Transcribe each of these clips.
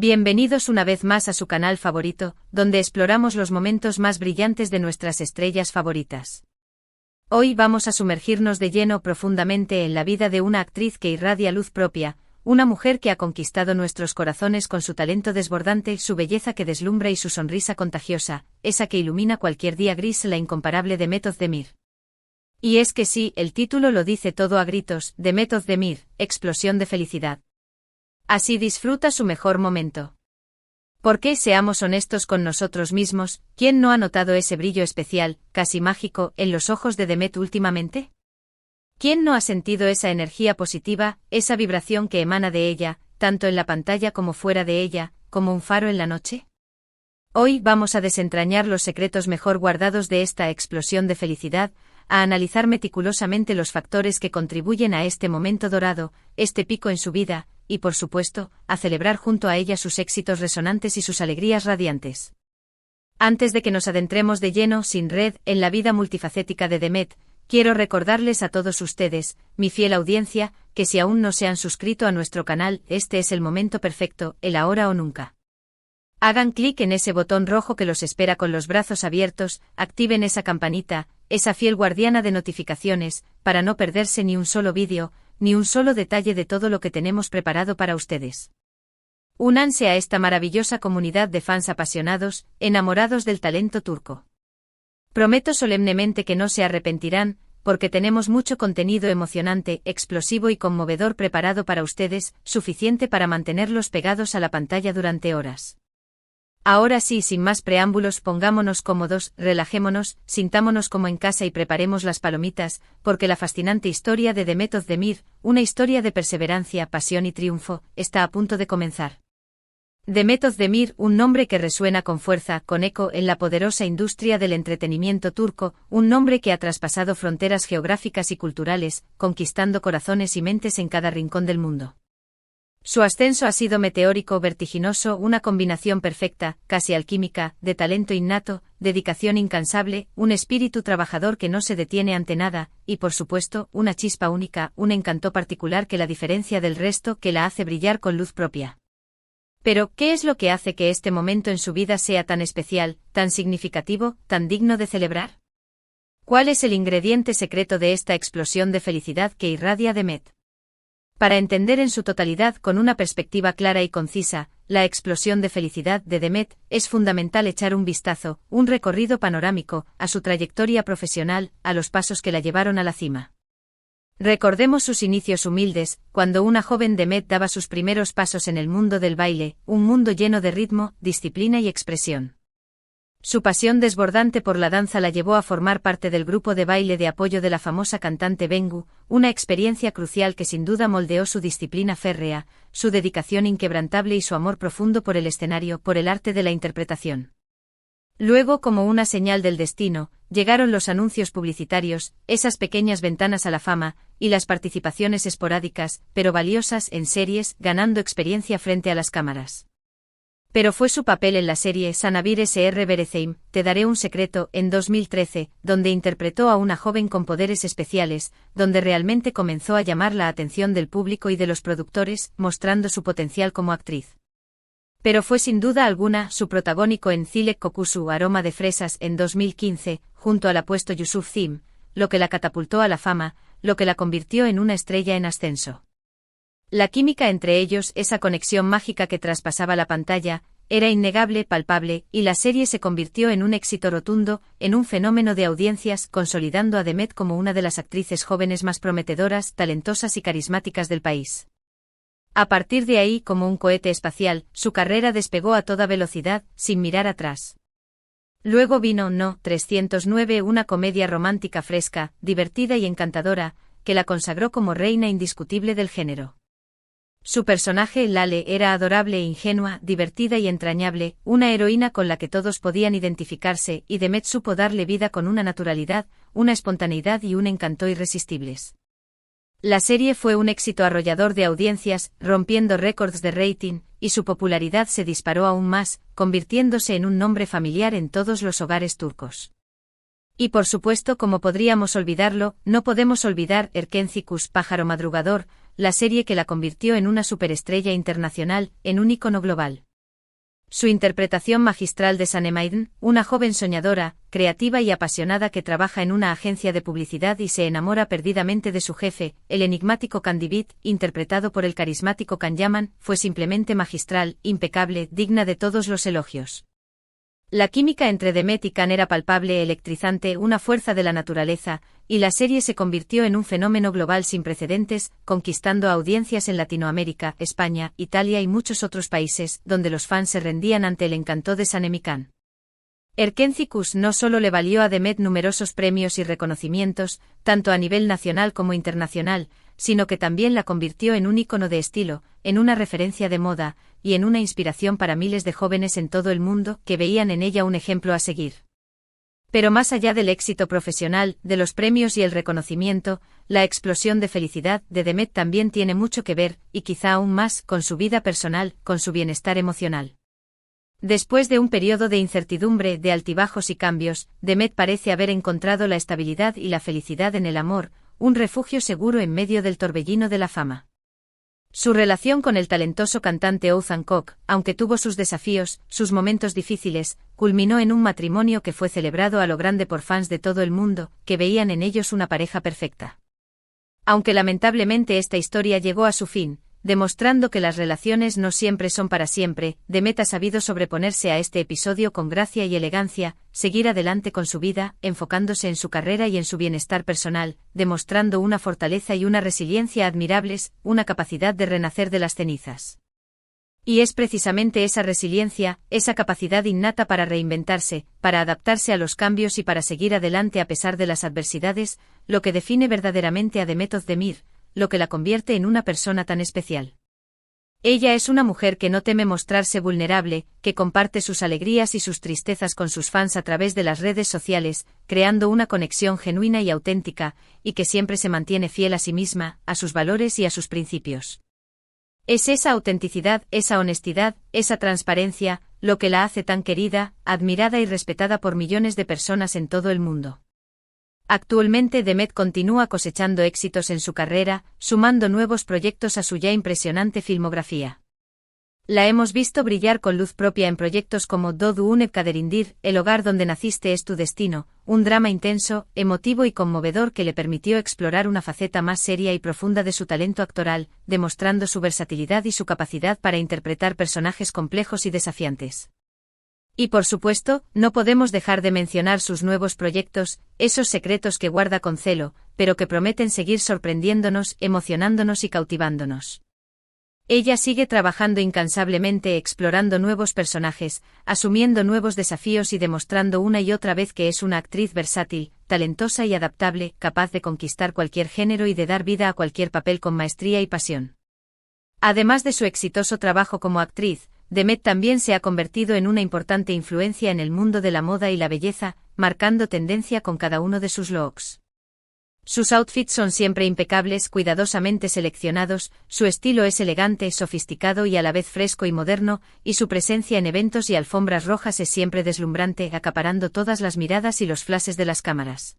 Bienvenidos una vez más a su canal favorito, donde exploramos los momentos más brillantes de nuestras estrellas favoritas. Hoy vamos a sumergirnos de lleno profundamente en la vida de una actriz que irradia luz propia, una mujer que ha conquistado nuestros corazones con su talento desbordante, su belleza que deslumbra y su sonrisa contagiosa, esa que ilumina cualquier día gris, la incomparable Demet Özdemir. Y es que sí, el título lo dice todo a gritos, Demet Özdemir, explosión de felicidad. Así disfruta su mejor momento. ¿Por qué? Seamos honestos con nosotros mismos, ¿quién no ha notado ese brillo especial, casi mágico, en los ojos de Demet últimamente? ¿Quién no ha sentido esa energía positiva, esa vibración que emana de ella, tanto en la pantalla como fuera de ella, como un faro en la noche? Hoy vamos a desentrañar los secretos mejor guardados de esta explosión de felicidad, a analizar meticulosamente los factores que contribuyen a este momento dorado, este pico en su vida, y por supuesto, a celebrar junto a ella sus éxitos resonantes y sus alegrías radiantes. Antes de que nos adentremos de lleno, sin red, en la vida multifacética de Demet, quiero recordarles a todos ustedes, mi fiel audiencia, que si aún no se han suscrito a nuestro canal, este es el momento perfecto, el ahora o nunca. Hagan clic en ese botón rojo que los espera con los brazos abiertos, activen esa campanita, esa fiel guardiana de notificaciones, para no perderse ni un solo vídeo, ni un solo detalle de todo lo que tenemos preparado para ustedes. Únanse a esta maravillosa comunidad de fans apasionados, enamorados del talento turco. Prometo solemnemente que no se arrepentirán, porque tenemos mucho contenido emocionante, explosivo y conmovedor preparado para ustedes, suficiente para mantenerlos pegados a la pantalla durante horas. Ahora sí, sin más preámbulos, pongámonos cómodos, relajémonos, sintámonos como en casa y preparemos las palomitas, porque la fascinante historia de Demet Özdemir, una historia de perseverancia, pasión y triunfo, está a punto de comenzar. Demet Özdemir, un nombre que resuena con fuerza, con eco en la poderosa industria del entretenimiento turco, un nombre que ha traspasado fronteras geográficas y culturales, conquistando corazones y mentes en cada rincón del mundo. Su ascenso ha sido meteórico, vertiginoso, una combinación perfecta, casi alquímica, de talento innato, dedicación incansable, un espíritu trabajador que no se detiene ante nada, y por supuesto, una chispa única, un encanto particular que la diferencia del resto, que la hace brillar con luz propia. Pero, ¿qué es lo que hace que este momento en su vida sea tan especial, tan significativo, tan digno de celebrar? ¿Cuál es el ingrediente secreto de esta explosión de felicidad que irradia Demet? Para entender en su totalidad con una perspectiva clara y concisa, la explosión de felicidad de Demet, es fundamental echar un vistazo, un recorrido panorámico, a su trayectoria profesional, a los pasos que la llevaron a la cima. Recordemos sus inicios humildes, cuando una joven Demet daba sus primeros pasos en el mundo del baile, un mundo lleno de ritmo, disciplina y expresión. Su pasión desbordante por la danza la llevó a formar parte del grupo de baile de apoyo de la famosa cantante Bengu, una experiencia crucial que sin duda moldeó su disciplina férrea, su dedicación inquebrantable y su amor profundo por el escenario, por el arte de la interpretación. Luego, como una señal del destino, llegaron los anuncios publicitarios, esas pequeñas ventanas a la fama, y las participaciones esporádicas, pero valiosas, en series, ganando experiencia frente a las cámaras. Pero fue su papel en la serie Sana bir Sr. Vereceğim, Te daré un secreto, en 2013, donde interpretó a una joven con poderes especiales, donde realmente comenzó a llamar la atención del público y de los productores, mostrando su potencial como actriz. Pero fue sin duda alguna su protagónico en Çilek Kokusu, Aroma de fresas, en 2015, junto al apuesto Yusuf Zim, lo que la catapultó a la fama, lo que la convirtió en una estrella en ascenso. La química entre ellos, esa conexión mágica que traspasaba la pantalla, era innegable, palpable, y la serie se convirtió en un éxito rotundo, en un fenómeno de audiencias, consolidando a Demet como una de las actrices jóvenes más prometedoras, talentosas y carismáticas del país. A partir de ahí, como un cohete espacial, su carrera despegó a toda velocidad, sin mirar atrás. Luego vino No. 309, una comedia romántica fresca, divertida y encantadora, que la consagró como reina indiscutible del género. Su personaje, Lale, era adorable e ingenua, divertida y entrañable, una heroína con la que todos podían identificarse, y Demet supo darle vida con una naturalidad, una espontaneidad y un encanto irresistibles. La serie fue un éxito arrollador de audiencias, rompiendo récords de rating, y su popularidad se disparó aún más, convirtiéndose en un nombre familiar en todos los hogares turcos. Y por supuesto, como podríamos olvidarlo, no podemos olvidar Erkencikus, Pájaro Madrugador, la serie que la convirtió en una superestrella internacional, en un ícono global. Su interpretación magistral de Sanemaiden, una joven soñadora, creativa y apasionada que trabaja en una agencia de publicidad y se enamora perdidamente de su jefe, el enigmático Candibit, interpretado por el carismático Can Yaman, fue simplemente magistral, impecable, digna de todos los elogios. La química entre Demet y Can era palpable, electrizante, una fuerza de la naturaleza, y la serie se convirtió en un fenómeno global sin precedentes, conquistando audiencias en Latinoamérica, España, Italia y muchos otros países, donde los fans se rendían ante el encanto de Sanem y Can. Erkencikus no solo le valió a Demet numerosos premios y reconocimientos, tanto a nivel nacional como internacional, sino que también la convirtió en un ícono de estilo, en una referencia de moda, y en una inspiración para miles de jóvenes en todo el mundo que veían en ella un ejemplo a seguir. Pero más allá del éxito profesional, de los premios y el reconocimiento, la explosión de felicidad de Demet también tiene mucho que ver, y quizá aún más, con su vida personal, con su bienestar emocional. Después de un periodo de incertidumbre, de altibajos y cambios, Demet parece haber encontrado la estabilidad y la felicidad en el amor, un refugio seguro en medio del torbellino de la fama. Su relación con el talentoso cantante Ouzhan Kok, aunque tuvo sus desafíos, sus momentos difíciles, culminó en un matrimonio que fue celebrado a lo grande por fans de todo el mundo, que veían en ellos una pareja perfecta. Aunque lamentablemente esta historia llegó a su fin, demostrando que las relaciones no siempre son para siempre, Demet ha sabido sobreponerse a este episodio con gracia y elegancia, seguir adelante con su vida, enfocándose en su carrera y en su bienestar personal, demostrando una fortaleza y una resiliencia admirables, una capacidad de renacer de las cenizas. Y es precisamente esa resiliencia, esa capacidad innata para reinventarse, para adaptarse a los cambios y para seguir adelante a pesar de las adversidades, lo que define verdaderamente a Demet Özdemir, lo que la convierte en una persona tan especial. Ella es una mujer que no teme mostrarse vulnerable, que comparte sus alegrías y sus tristezas con sus fans a través de las redes sociales, creando una conexión genuina y auténtica, y que siempre se mantiene fiel a sí misma, a sus valores y a sus principios. Es esa autenticidad, esa honestidad, esa transparencia, lo que la hace tan querida, admirada y respetada por millones de personas en todo el mundo. Actualmente Demet continúa cosechando éxitos en su carrera, sumando nuevos proyectos a su ya impresionante filmografía. La hemos visto brillar con luz propia en proyectos como Doğduğun Ev Kaderindir, El hogar donde naciste es tu destino, un drama intenso, emotivo y conmovedor que le permitió explorar una faceta más seria y profunda de su talento actoral, demostrando su versatilidad y su capacidad para interpretar personajes complejos y desafiantes. Y por supuesto, no podemos dejar de mencionar sus nuevos proyectos, esos secretos que guarda con celo, pero que prometen seguir sorprendiéndonos, emocionándonos y cautivándonos. Ella sigue trabajando incansablemente explorando nuevos personajes, asumiendo nuevos desafíos y demostrando una y otra vez que es una actriz versátil, talentosa y adaptable, capaz de conquistar cualquier género y de dar vida a cualquier papel con maestría y pasión. Además de su exitoso trabajo como actriz, Demet también se ha convertido en una importante influencia en el mundo de la moda y la belleza, marcando tendencia con cada uno de sus looks. Sus outfits son siempre impecables, cuidadosamente seleccionados, su estilo es elegante, sofisticado y a la vez fresco y moderno, y su presencia en eventos y alfombras rojas es siempre deslumbrante, acaparando todas las miradas y los flashes de las cámaras.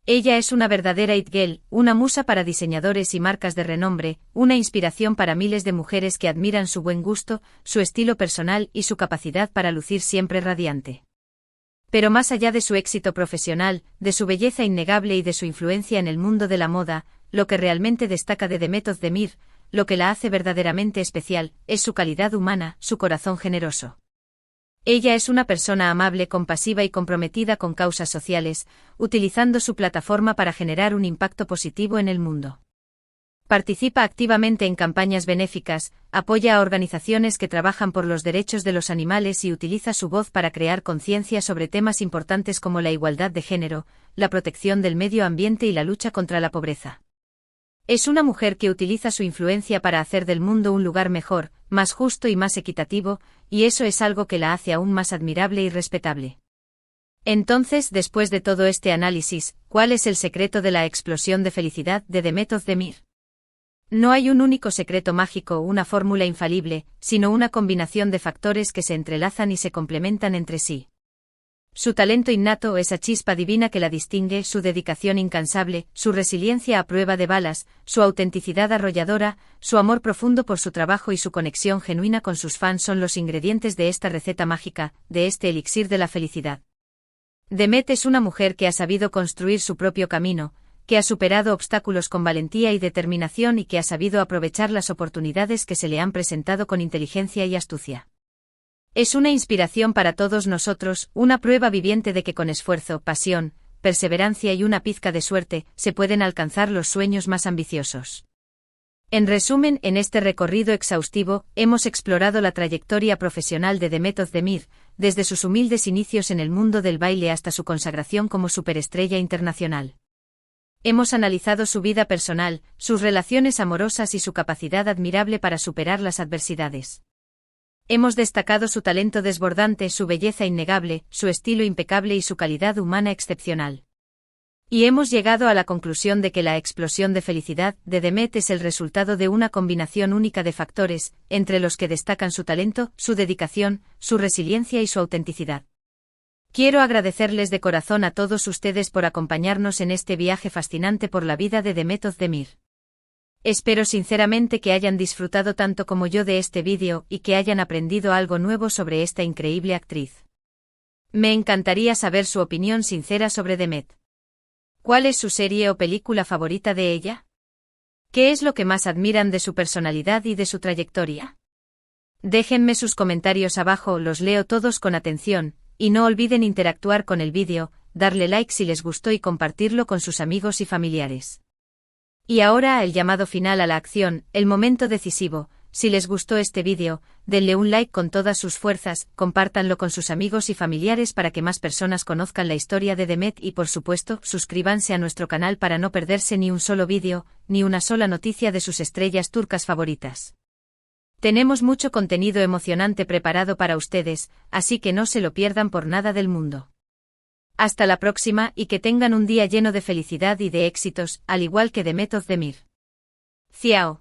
Ella es una verdadera it girl, una musa para diseñadores y marcas de renombre, una inspiración para miles de mujeres que admiran su buen gusto, su estilo personal y su capacidad para lucir siempre radiante. Pero más allá de su éxito profesional, de su belleza innegable y de su influencia en el mundo de la moda, lo que realmente destaca de Demet Özdemir, lo que la hace verdaderamente especial, es su calidad humana, su corazón generoso. Ella es una persona amable, compasiva y comprometida con causas sociales, utilizando su plataforma para generar un impacto positivo en el mundo. Participa activamente en campañas benéficas, apoya a organizaciones que trabajan por los derechos de los animales y utiliza su voz para crear conciencia sobre temas importantes como la igualdad de género, la protección del medio ambiente y la lucha contra la pobreza. Es una mujer que utiliza su influencia para hacer del mundo un lugar mejor, más justo y más equitativo, y eso es algo que la hace aún más admirable y respetable. Entonces, después de todo este análisis, ¿cuál es el secreto de la explosión de felicidad de Demet Özdemir? No hay un único secreto mágico o una fórmula infalible, sino una combinación de factores que se entrelazan y se complementan entre sí. Su talento innato, esa chispa divina que la distingue, su dedicación incansable, su resiliencia a prueba de balas, su autenticidad arrolladora, su amor profundo por su trabajo y su conexión genuina con sus fans son los ingredientes de esta receta mágica, de este elixir de la felicidad. Demet es una mujer que ha sabido construir su propio camino, que ha superado obstáculos con valentía y determinación y que ha sabido aprovechar las oportunidades que se le han presentado con inteligencia y astucia. Es una inspiración para todos nosotros, una prueba viviente de que con esfuerzo, pasión, perseverancia y una pizca de suerte, se pueden alcanzar los sueños más ambiciosos. En resumen, en este recorrido exhaustivo, hemos explorado la trayectoria profesional de Demet Özdemir, desde sus humildes inicios en el mundo del baile hasta su consagración como superestrella internacional. Hemos analizado su vida personal, sus relaciones amorosas y su capacidad admirable para superar las adversidades. Hemos destacado su talento desbordante, su belleza innegable, su estilo impecable y su calidad humana excepcional. Y hemos llegado a la conclusión de que la explosión de felicidad de Demet es el resultado de una combinación única de factores, entre los que destacan su talento, su dedicación, su resiliencia y su autenticidad. Quiero agradecerles de corazón a todos ustedes por acompañarnos en este viaje fascinante por la vida de Demet Özdemir. Espero sinceramente que hayan disfrutado tanto como yo de este vídeo y que hayan aprendido algo nuevo sobre esta increíble actriz. Me encantaría saber su opinión sincera sobre Demet. ¿Cuál es su serie o película favorita de ella? ¿Qué es lo que más admiran de su personalidad y de su trayectoria? Déjenme sus comentarios abajo, los leo todos con atención, y no olviden interactuar con el vídeo, darle like si les gustó y compartirlo con sus amigos y familiares. Y ahora el llamado final a la acción, el momento decisivo. Si les gustó este vídeo, denle un like con todas sus fuerzas, compártanlo con sus amigos y familiares para que más personas conozcan la historia de Demet y por supuesto, suscríbanse a nuestro canal para no perderse ni un solo vídeo, ni una sola noticia de sus estrellas turcas favoritas. Tenemos mucho contenido emocionante preparado para ustedes, así que no se lo pierdan por nada del mundo. Hasta la próxima y que tengan un día lleno de felicidad y de éxitos, al igual que Demet Özdemir. Ciao.